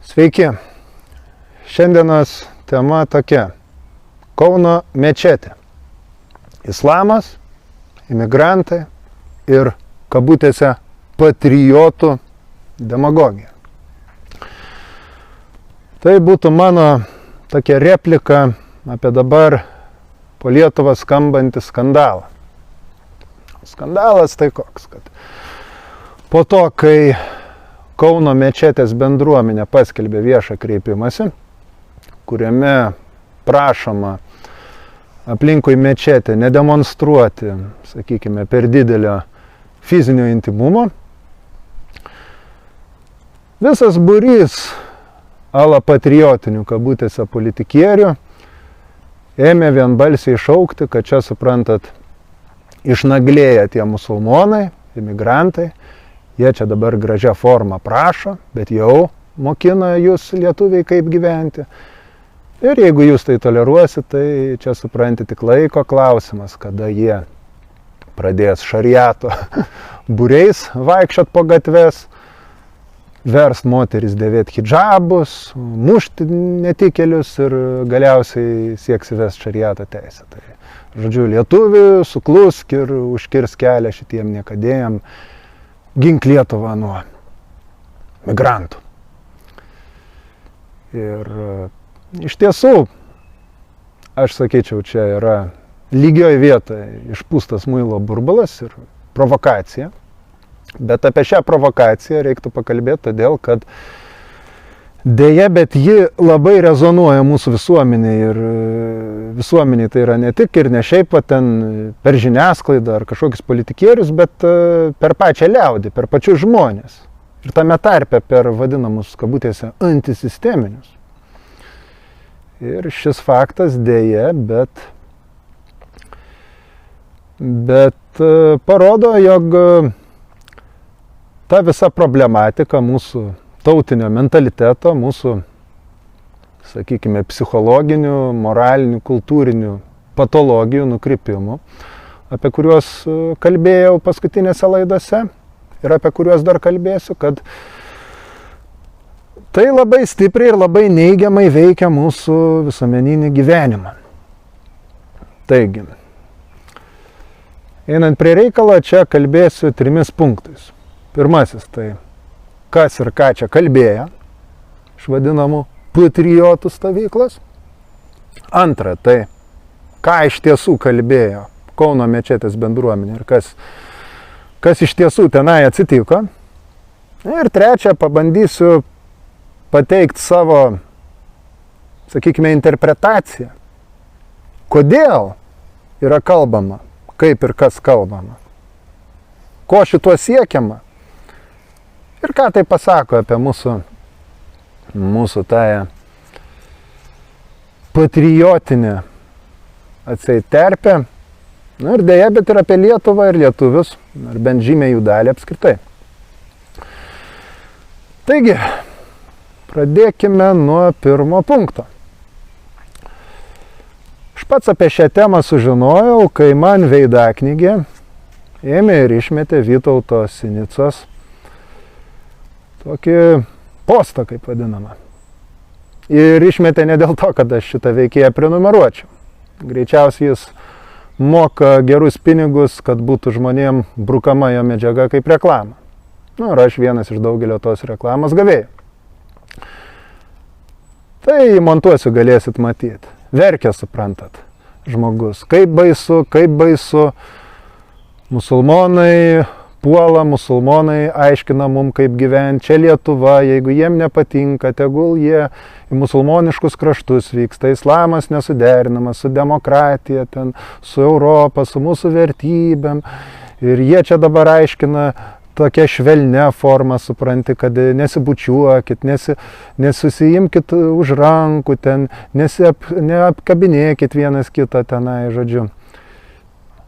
Sveiki. Šiandienos tema tokia. Kauno mečetė. Islamas, imigrantai ir kabutėse patriotų demagogija. Tai būtų mano tokia replika apie dabar po Lietuvą skambantį skandalą. Skandalas tai koks, kad po to, kai Kauno mečetės bendruomenė paskelbė viešą kreipimąsi, kuriame prašoma aplinkui mečetę nedemonstruoti, sakykime, per didelio fizinio intimumo, visas būrys ala patriotinių kabutėse politikierių ėmė vienbalsiai šaukti, kad čia, suprantat, išnaglėja tie musulmonai, imigrantai, jie čia dabar gražia forma prašo, bet jau mokina jūs lietuviai kaip gyventi. Ir jeigu jūs tai toleruosit, tai čia supranti tik laiko klausimas, kada jie pradės šariato būriais vaikščiot po gatves, verst moteris dėvėti hidžabus, mušti netikėlius ir galiausiai sieks įvest šariato teisę. Tai, žodžiu, lietuvių suklusk ir užkirs kelią šitiem niekadėjam, gink Lietuvą nuo migrantų. Ir iš tiesų, aš sakyčiau, čia yra lygioj vietoje išpūstas muilo burbulas ir provokacija. Bet apie šią provokaciją reiktų pakalbėti todėl, kad deja, bet ji labai rezonuoja mūsų visuomenėje ir visuomeniai tai yra ne tik ir ne šiaip ten per žiniasklaidą ar kažkokius politikierius, bet per pačią liaudį, per pačius žmonės. Ir tame tarpe per vadinamus kabutėse antisisteminius. Ir šis faktas deja, bet parodo, jog ta visa problematika mūsų tautinio mentaliteto, mūsų, sakykime, psichologinių, moralinių, kultūrinių patologijų nukrypimų, apie kuriuos kalbėjau paskutinėse laidose ir apie kuriuos dar kalbėsiu, kad tai labai stipriai ir labai neigiamai veikia mūsų visuomeninį gyvenimą. Taigi, einant prie reikalo, čia kalbėsiu 3 punktais. Pirmasis tai kas ir ką čia kalbėjo, iš vadinamų patriotų stovyklos. Antra, tai ką iš tiesų kalbėjo Kauno mečetės bendruomenė ir kas iš tiesų tenai atsitiko. Ir trečia, pabandysiu pateikti savo, sakykime, interpretaciją. Kodėl yra kalbama, kaip ir kas kalbama. Ko šituo siekiama. Ir ką tai pasako apie mūsų tąją patriotinę atseit terpę. Ir deja, bet ir apie Lietuvą ir lietuvius, ar bent žymiai jų dalį apskritai. Taigi, pradėkime nuo pirmo punkto. Aš pats apie šią temą sužinojau, kai man veidaknygė ėmė ir išmetė Vytauto Sinicos tokį postą, kaip vadinama. Ir išmetė ne dėl to, kad aš šitą veikėją prenumeruočiau. Greičiausiai jis moka gerus pinigus, kad būtų žmonėm brukama jo medžiaga kaip reklama. Ir aš vienas iš daugelio tos reklamos gavėjų. Tai montuosiu, galėsit matyti. Verkia, suprantat, žmogus. Kaip baisu. Musulmonai puola, musulmonai aiškina mum, kaip gyventi. Čia Lietuva, jeigu jiem nepatinka, tegul jie į musulmoniškus kraštus vyksta. Islamas nesuderinamas su demokratija, su Europa, su mūsų vertybėm. Ir jie čia dabar aiškina tokia švelnia forma, supranti, kad nesibučiuokit, nesusijimkit už rankų, neapkabinėkit vienas kitą tenai, žodžiu.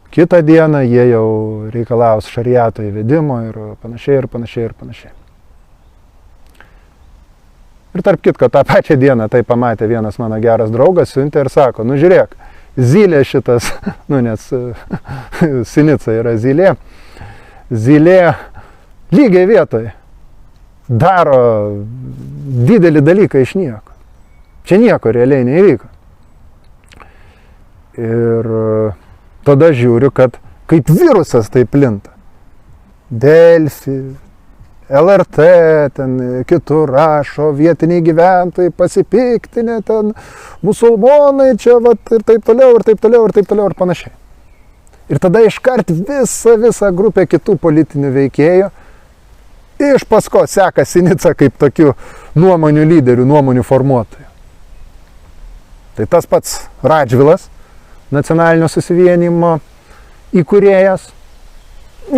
Kitą dieną jie jau reikalaus šariato įvedimo ir panašiai. Ir tarp kitko, tą pačią dieną tai pamatė vienas mano geras draugas, siuntė ir sako, nu žiūrėk, zylė šitas, nes Sinica yra zylė lygiai vietoj daro didelį dalyką iš nieko. Čia nieko realiai neįvyko. Ir tada žiūriu, kad kaip virusas tai plinta. Delfi, LRT, ten kitur rašo, vietiniai gyventojai pasipiktinę, ten musulmonai čia vat, ir taip toliau, ir taip toliau, ir taip toliau, ir panašiai. Ir tada iškart visa grupė kitų politinių veikėjų iš pasko seka Sinica kaip tokių nuomonių lyderių, nuomonių formuotojų. Tai tas pats Radžvilas, nacionalinio susivienimo įkūrėjas,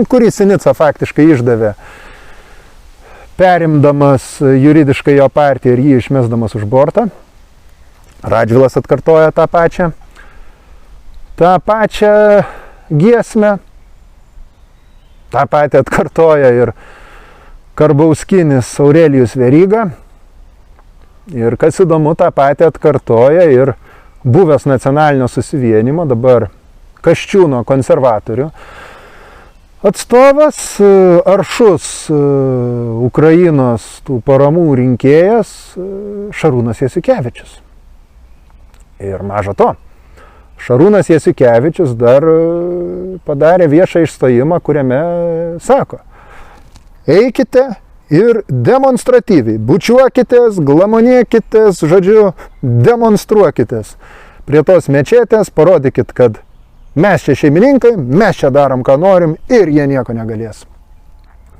kurį Sinica faktiškai išdavė, perimdamas juridiškai jo partiją ir jį išmesdamas už bortą. Radžvilas atkartoja tą pačią giesmę, tą patį atkartoja ir Karbauskinis Aurelijus Veryga. Ir kas įdomu, tą patį atkartoja ir buvęs nacionalinio susivienimo, dabar Kasčiūno konservatorių atstovas, aršus Ukrainos tų paramų rinkėjas Šarūnas Jasiukevičius. Ir maža to, Šarūnas Jasiukevičius dar padarė viešą išstojimą, kuriame sako: eikite ir demonstratyviai, bučiuokitės, glamonėkitės, žodžiu, demonstruokitės prie tos mečetės, parodykit, kad mes čia šeimininkai, mes čia darom, ką norim ir jie nieko negalės.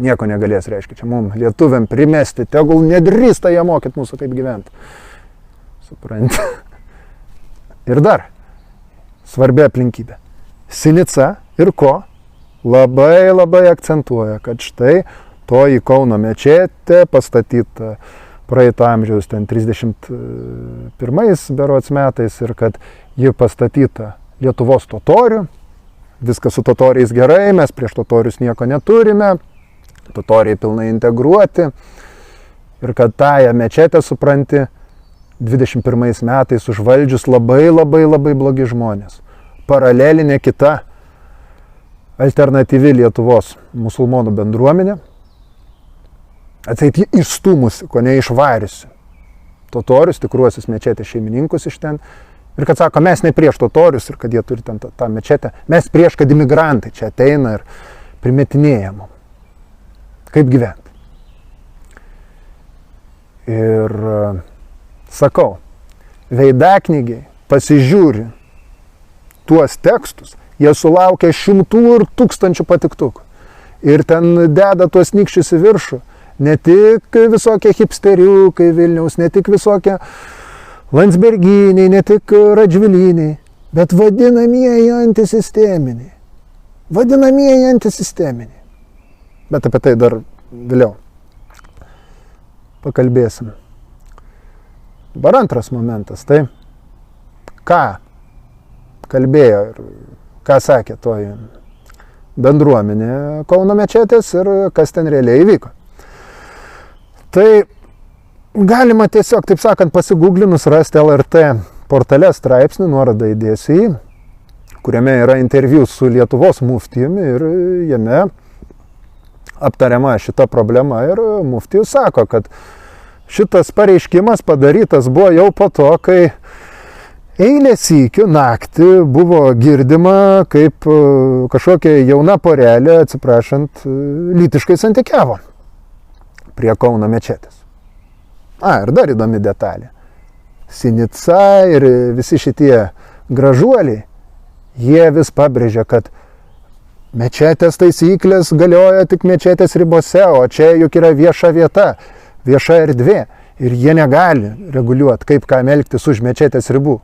Nieko negalės, reiškia, čia mums lietuviam primesti, tegul nedrįsta jie mokyt mūsų kaip gyventi. Supranti. Ir dar svarbi aplinkybė. Sinica ir ko labai akcentuoja, kad štai toji Kauno mečetė pastatyta praeito amžiaus ten 31 berods metais ir kad ji pastatyta Lietuvos totorių, viskas su totoriais gerai, mes prieš totorius nieko neturime, totoriai pilnai integruoti ir kad tąją mečetę, supranti, 21 metais užvaldžius labai blogi žmonės. Paralelinė kita alternatyvi Lietuvos musulmonų bendruomenė, atseit išstūmusi, ko neišvariusi totorius, tikruosius mečetės šeimininkus iš ten. Ir kad sako, mes ne prieš totorius ir kad jie turi ten tą mečetę, mes prieš, kad imigrantai čia ateina ir primetinėja mum. Kaip gyventi. Ir sakau, veidaknygiai pasižiūri tuos tekstus, jie sulaukia šimtų ir tūkstančių patiktukų. Ir ten deda tuos nykščius į viršų. Ne tik visokie hipsteriukai Vilniaus, ne tik visokie Landsberginiai, ne tik Radžviliniai, bet vadinamieji antisisteminiai. Vadinamieji antisisteminiai. Bet apie tai dar vėliau pakalbėsim. Dabar antras momentas, tai ką kalbėjo ir ką sakė toji bendruomenė Kauno mečetės ir kas ten realiai įvyko. Tai galima tiesiog, taip sakant, pasigūglinus rasti LRT portale straipsnį, nuorodą įdėsiu į, kuriame yra interviu su Lietuvos muftijumi ir jame aptariama šita problema ir muftijus sako, kad šitas pareiškimas padarytas buvo jau po to, kai eilę sykių naktį buvo girdima, kaip kažkokia jauna porelė, atsiprašant, lytiškai santykiavo prie Kauno mečetės. Ir dar įdomi detalė. Sinica ir visi šitie gražuoliai, jie vis pabrėžia, kad mečetės taisyklės galioja tik mečetės ribose, o čia juk yra vieša vieta, vieša erdvė ir jie negali reguliuoti, kaip ką elgtis už mečetės ribų.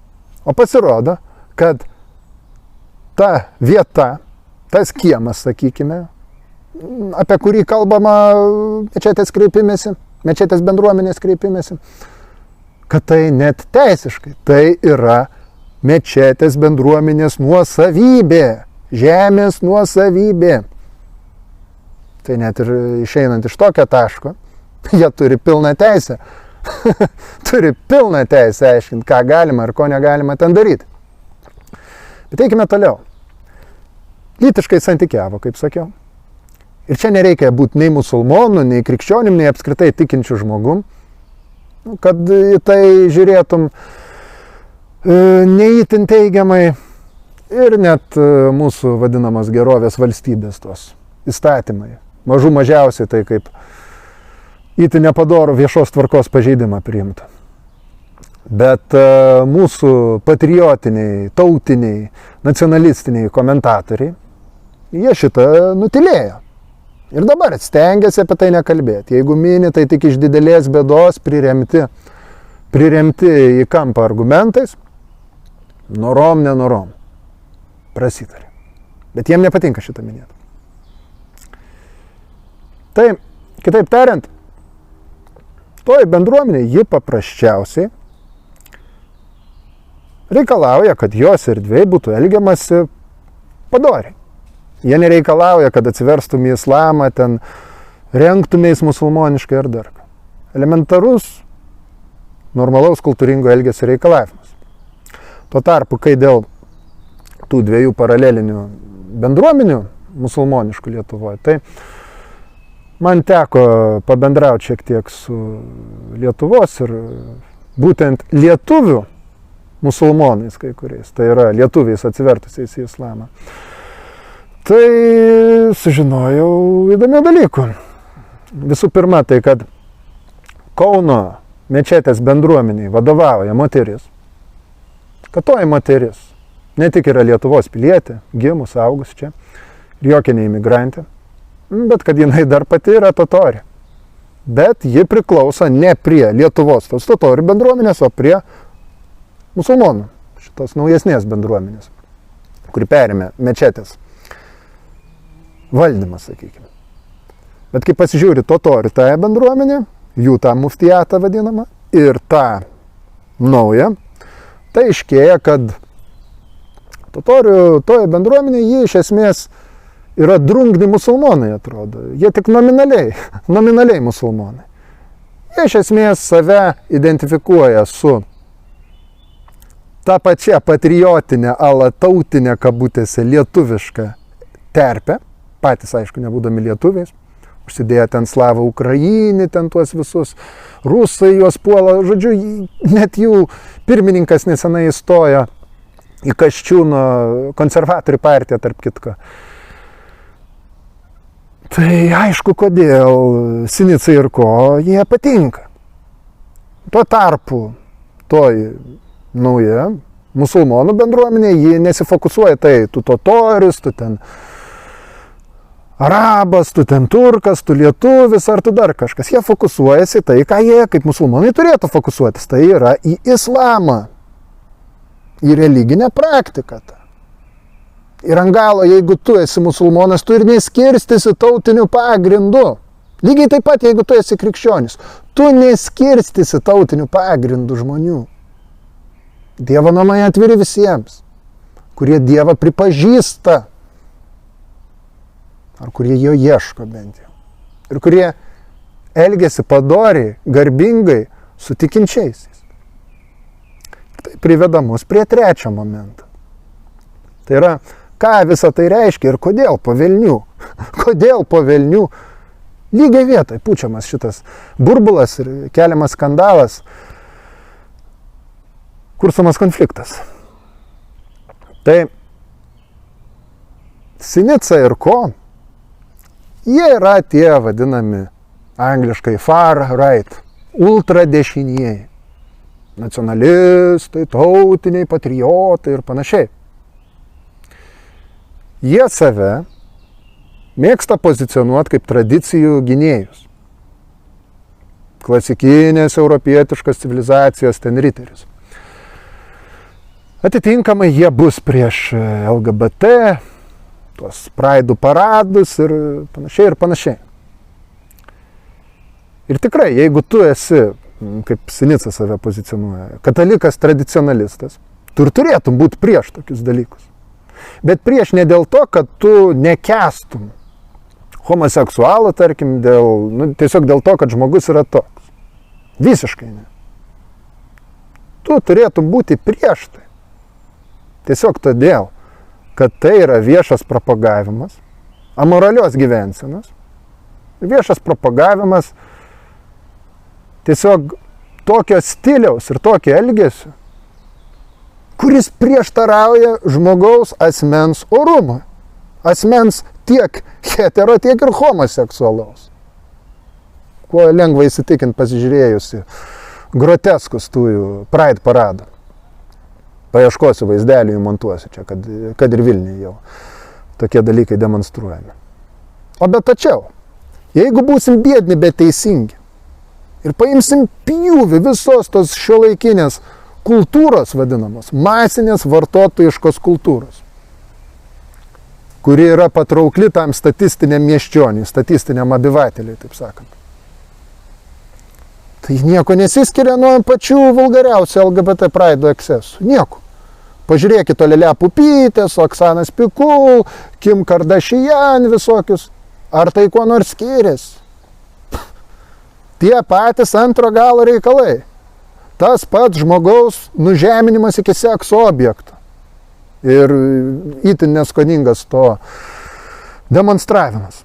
O pasirodo, kad ta vieta, tas kiemas, sakykime, apie kurį kalbama mečetės kreipimėsi, mečetės bendruomenės kreipimėsi, kad tai net teisiškai, tai yra mečetės bendruomenės nuosavybė, žemės nuosavybė. Tai net ir išeinant iš tokio taško, jie turi pilną teisę. Turi pilną teisę aiškinti, ką galima ir ko negalima ten daryti. Bet eikime toliau. Lytiškai santykiavo, kaip sakiau. Ir čia nereikia būti nei musulmonų, nei krikščionim, nei apskritai tikinčių žmogum, kad į tai žiūrėtum neįtin teigiamai ir net mūsų vadinamos gerovės valstybės tos įstatymai. Mažų mažiausiai tai kaip įtin nepadorų viešos tvarkos pažeidimą priimtų. Bet mūsų patriotiniai, tautiniai, nacionalistiniai komentatoriai, jie šitą nutilėjo. Ir dabar stengiasi apie tai nekalbėti. Jeigu mini, tai tik iš didelės bėdos priremti į kampą argumentais, norom, nenorom, prasitarė. Bet jiem nepatinka šitą minėti. Tai, kitaip tariant, toji bendruomenė, ji paprasčiausiai reikalauja, kad jos erdvėj būtų elgiamasi padoriai. Jie nereikalauja, kad atsiverstum į islamą, ten rengtumės musulmoniškai ar dar. Elementarus, normalaus kultūringo elgesio reikalavimas. Tuo tarpu, kai dėl tų dviejų paralelinių bendruomenių musulmoniškų Lietuvoje, tai man teko pabendrauti šiek tiek su Lietuvos ir būtent lietuvių musulmonais kai kuriais, tai yra lietuviais atsivertusiais į islamą. Tai sužinojau įdomių dalykų. Visų pirma, tai kad Kauno mečetės bendruomeniai vadovauja moteris. Kad toji moteris ne tik yra Lietuvos pilietė, gimus, augus čia, ir jokia ne imigrantė, bet kad jinai dar pati yra totorė. Bet ji priklauso ne prie Lietuvos tos totorių bendruomenės, o prie musulmonų, šitos naujesnės bendruomenės, kuri perėmė mečetės valdymas, sakykime. Bet kai pasižiūri totorių tąją bendruomenę, jų tą muftijatą vadinamą, ir tą naują, tai aiškėja, kad totorių toje bendruomenė, jie iš esmės yra drungni musulmonai, atrodo. Jie tik nominaliai musulmonai. Jie iš esmės save identifikuoja su ta pačia patriotinė, tautinė, kabutėse, lietuviška terpė, patys, aišku, nebūdami lietuviais, užsidėję ten slavą Ukrainį, ten tuos visus, rusai juos puola, žodžiu, net jų pirmininkas nesenai įstojo į Kasčiūno konservatorių partiją, tarp kitko. Tai aišku, kodėl Sinicai ir ko jie patinka. Tuo tarpu, toj nauja musulmonų bendruomenė, ji nesifokusuoja tai, tu totorius, tu ten arabas, tu ten turkas, tu lietuvis ar tu dar kažkas. Jie fokusuojasi tai, ką jie kaip musulmonai turėtų fokusuotis. Tai yra į islamą, į religinę praktiką. Ir ant galo, jeigu tu esi musulmonas, tu ir neskirstysi tautiniu pagrindu. Lygiai taip pat, jeigu tu esi krikščionis, tu neskirstysi tautiniu pagrindu žmonių. Dievo namai atviri visiems, kurie Dievą pripažįsta, ar kurie jo ieško bent jau, ir kurie elgiasi padoriai, garbingai su tikinčiaisiais. Tai priveda mus prie trečio momento. Tai yra, ką visą tai reiškia ir kodėl po velnių. Kodėl po velnių lygiai vietoj pučiamas šitas burbulas ir keliamas skandalas, kursumas konfliktas. Tai Sinica ir ko? Jie yra tie vadinami angliškai far right, ultradešinieji, nacionalistai, tautiniai, patriotai ir panašiai. Jie save mėgsta pozicionuoti kaip tradicijų gynėjus. Klasikinės europietiškos civilizacijos ten riterius. Atitinkamai jie bus prieš LGBT, tuos praidų paradus ir panašiai ir panašiai. Ir tikrai, jeigu tu esi, kaip Sinica save pozicionuoja, katalikas tradicionalistas, tu ir turėtum būti prieš tokius dalykus. Bet prieš ne dėl to, kad tu nekęstum homoseksualą, tarkim, tiesiog dėl to, kad žmogus yra toks. Visiškai ne. Tu turėtum būti prieš tai. Tiesiog todėl, kad tai yra viešas propagavimas, amoralios gyvensenos viešas propagavimas tiesiog tokio stiliaus ir tokio elgesio, kuris prieštarauja žmogaus asmens orumui. Asmens tiek hetero, tiek ir homoseksualaus. Kuo lengva įsitikinti pasižiūrėjusi groteskus tų Pride parado. Paieškosiu vaizdelį, įmontuosiu čia, kad ir Vilniuje jau tokie dalykai demonstruojami. O bet tačiau, jeigu būsim biedni, bet teisingi ir paimsim pjūvį visos tos šiuolaikinės kultūros vadinamos, masinės vartotojiškos kultūros, kuri yra patraukli tam statistiniam miesčioniui, statistiniam abivateliui, taip sakant. Tai nieko nesiskiria nuo pačių vulgariausių LGBT Pride ekscesų. Nieko. Pažiūrėkit Lelę Pupytės, Oksana Spikul, Kim Kardashian visokius. Ar tai kuo nors skiriasi? Tie patys antro galo reikalai. Tas pats žmogaus nužeminimas iki sekso objekto. Ir itin neskoningas to demonstravimas.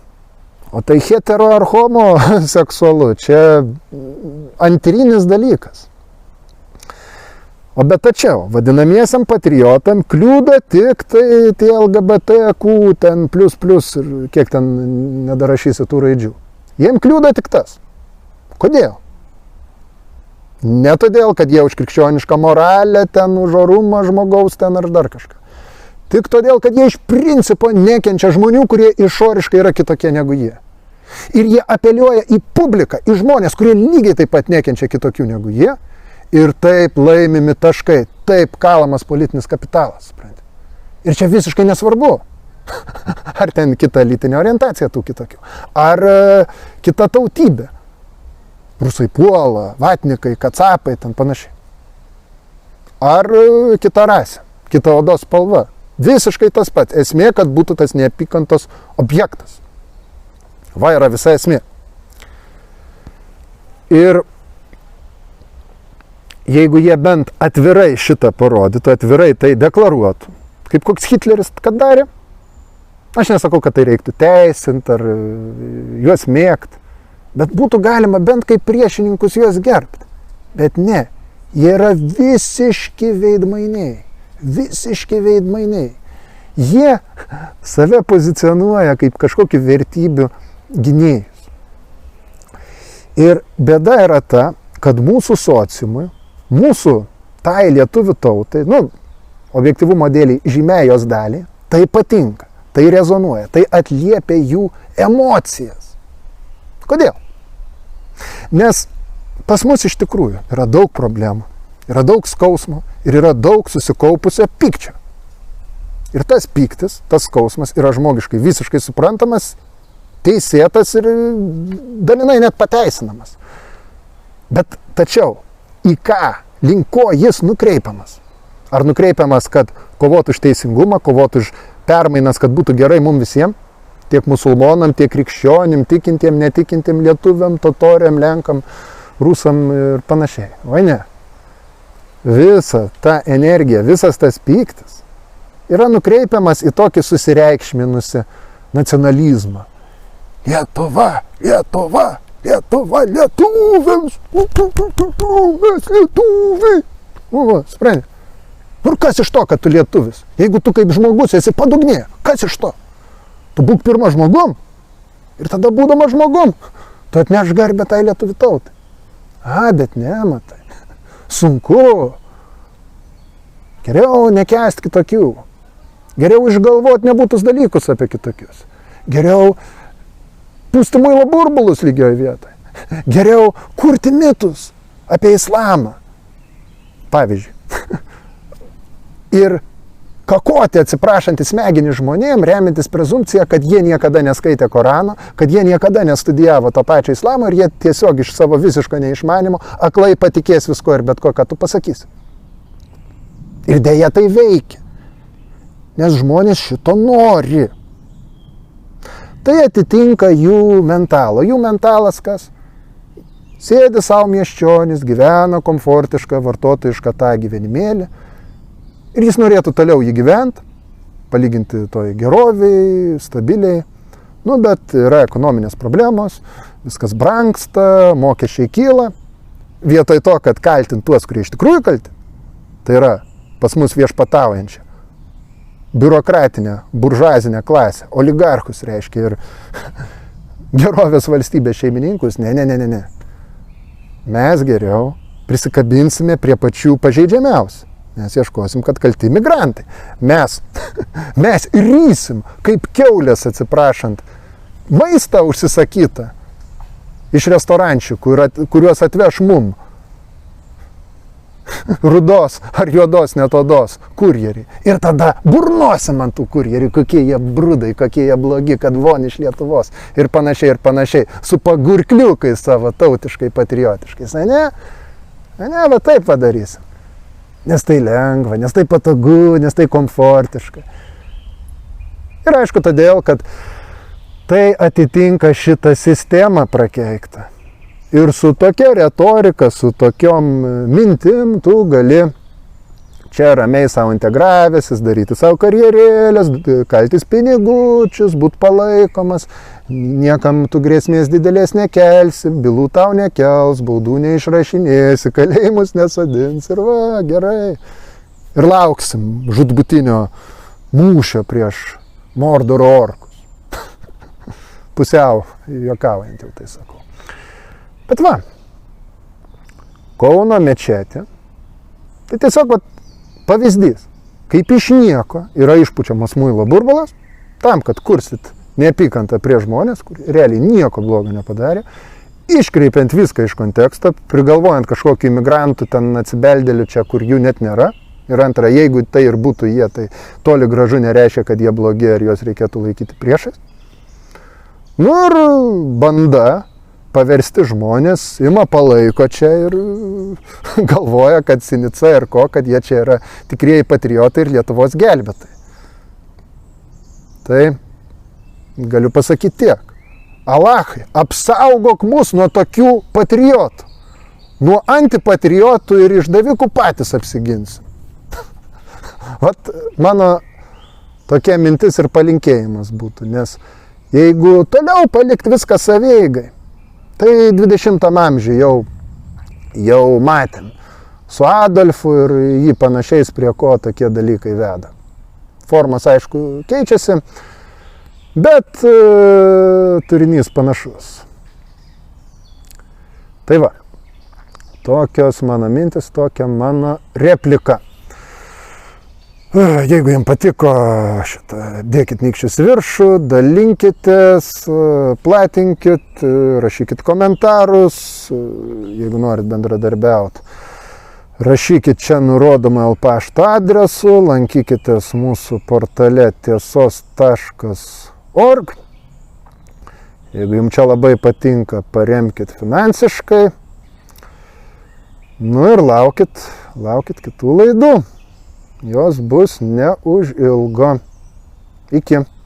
O tai hetero ar homoseksualu, čia antrinis dalykas. O bet tačiau, vadinamiesiam patriotam kliūda tik tai tie LGBTQ, ten plus, ir kiek ten nedarašysi tų raidžių. Jiem kliūda tik tas. Kodėl? Ne todėl, kad jie už krikščionišką moralę, ten už orumą žmogaus, ten ar dar kažką. Tik todėl, kad jie iš principo nekenčia žmonių, kurie išoriškai yra kitokie negu jie. Ir jie apeliuoja į publiką, į žmonės, kurie lygiai taip pat nekenčia kitokių negu jie. Ir taip laimimi taškai, taip kalamas politinis kapitalas. Ir čia visiškai nesvarbu, ar ten kita lytinė orientacija tų kitokių, ar kita tautybė. Rusai puola, vatnikai, kacapai, ten panašiai. Ar kita rasė, kita odos spalva. Visiškai tas pats. Esmė, kad būtų tas neapykantos objektas. Va yra visa esmė. Ir jeigu jie bent atvirai šitą parodytų, atvirai tai deklaruotų, kaip koks Hitleris kad darė, aš nesakau, kad tai reiktų teisinti ar juos mėgti, bet būtų galima bent kaip priešininkus juos gerbti. Bet ne, jie yra visiški veidmainiai. Visiški veidmainiai. Jie save pozicionuoja kaip kažkokį vertybių gynėjus. Ir bėda yra ta, kad mūsų sociumui, mūsų tai lietuvių tautai, objektyvumo dėliai žymiai jos dalį, tai patinka, tai rezonuoja, tai atliepia jų emocijas. Kodėl? Nes pas mus iš tikrųjų yra daug problemų, yra daug skausmo ir yra daug susikaupusio pykčio. Ir tas pyktis, tas skausmas yra žmogiškai visiškai suprantamas, teisėtas ir dalinai net pateisinamas. Bet tačiau, į ką, link ko jis nukreipiamas? Ar nukreipiamas, kad kovotų už teisingumą, kovotų už permainas, kad būtų gerai mums visiems, tiek musulmonam, tiek krikščionim, tikintiem, netikintiem, lietuviam, totoriam, lenkam, rusam ir panašiai. O ne. Visa ta energija, visas tas pyktis yra nukreipiamas į tokį susireikšminusi nacionalizmą. Lietuva, Lietuva, Lietuva, lietuviams, mes lietuviai. Sprendė. Ir kas iš to, kad tu lietuvis? Jeigu tu kaip žmogus esi padugnė, kas iš to? Tu būk pirma žmogum ir tada būdama žmogum, tu atneš garbę tai lietuvių tautai. Bet ne, matai. Sunku. Geriau nekęsti kitokių. Geriau išgalvoti nebūtus dalykus apie kitokius. Geriau pūsti muilo burbulus lygioje vietoje. Geriau kurti mitus apie islamą. Pavyzdžiui. Ir kakoti atsiprašantys smegenį žmonėm, remintis prezumpciją, kad jie niekada neskaitė Korano, kad jie niekada nestudijavo to pačio islamo ir jie tiesiog iš savo visiško neišmanimo aklai patikės visko ir bet ko, ką tu pasakysi. Ir dėja tai veikia. Nes žmonės šito nori. Tai atitinka jų mentalą. Jų mentalas kas? Sėdi savo miesčionis, gyvena komfortišką, vartotojišką tą gyvenimėlį. Ir jis norėtų toliau jį gyventi, palyginti toj geroviai, stabiliai, Nu, bet yra ekonominės problemos, viskas brangsta, mokesčiai kyla. Vietoj to, kad kaltint tuos, kurie iš tikrųjų kalti, tai yra pas mus viešpataujančią, biurokratinę, buržuazinę klasę, oligarchus reiškia ir gerovės valstybės šeimininkus, ne. Mes geriau prisikabinsime prie pačių pažeidžiamiausių. Mes ieškosim, kad kalti migrantai. Mes rysim, kaip kiaulės atsiprašant, maistą užsisakytą iš restorančių, kuriuos atveš mum rudos ar juodos netodos kurjeriai. Ir tada burnosim ant tų kurjerių, kokie jie brudai, kokie jie blogi, kad von iš Lietuvos ir panašiai, su pagurkliukais savo tautiškai, patriotiškais. Ne, va taip padarysim. Nes tai lengva, nes tai patogu, nes tai komfortiška. Ir aišku, todėl, kad tai atitinka šitą sistemą prakeiktą. Ir su tokia retorika, su tokiom mintim tu gali čia ramiai savo integravęsis, daryti savo karjerėlės, kaltis pinigučius, būt palaikomas, niekam tu grėsmės didelės nekelsi, bylų tau nekels, baudų neišrašinėsi, kalėjimus nesodins ir va, gerai. Ir lauksim žudbutinio mūšio prieš Mordoro orkus. Pusiau juokaujant jau tai sakau. Bet va, Kauno mečetė, tai tiesiog pavyzdys, kaip iš nieko yra išpučiamas muilo burbulas, tam, kad kursit neapykantą prie žmonės, kurie realiai nieko blogo nepadarė, iškreipiant viską iš konteksto, prigalvojant kažkokį imigrantų ten atsibeldėlių čia, kur jų net nėra. Ir antra, jeigu tai ir būtų jie, tai toli gražu nereiškia, kad jie blogi ar juos reikėtų laikyti priešais. Nu ir banda paversti žmonės, ima palaiko čia ir galvoja, kad Sinica ir ko, kad jie čia yra tikrieji patriotai ir Lietuvos gelbėtojai. Tai galiu pasakyti tiek. Alachai, apsaugok mus nuo tokių patriotų. Nuo antipatriotų ir išdavikų patys apsiginsim. Vat mano tokia mintis ir palinkėjimas būtų, nes jeigu toliau palikti viską savieigai, tai 20 amžiuje jau matėm su Adolfu ir jį panašiais, prie ko tokie dalykai veda. Formas, aišku, keičiasi, bet turinys panašus. Tai va, tokios mano mintis, tokia mano replika. Jeigu jums patiko šitą, dėkit nykščius viršų, dalinkitės, platinkit, rašykit komentarus, jeigu norit bendradarbiauti. Rašykit čia nurodomą pašto adresu, lankykitės mūsų portale tiesos.org. Jeigu jums čia labai patinka, paremkit finansiškai. Nu ir laukit kitų laidų. Jos bus neužilgo. Iki.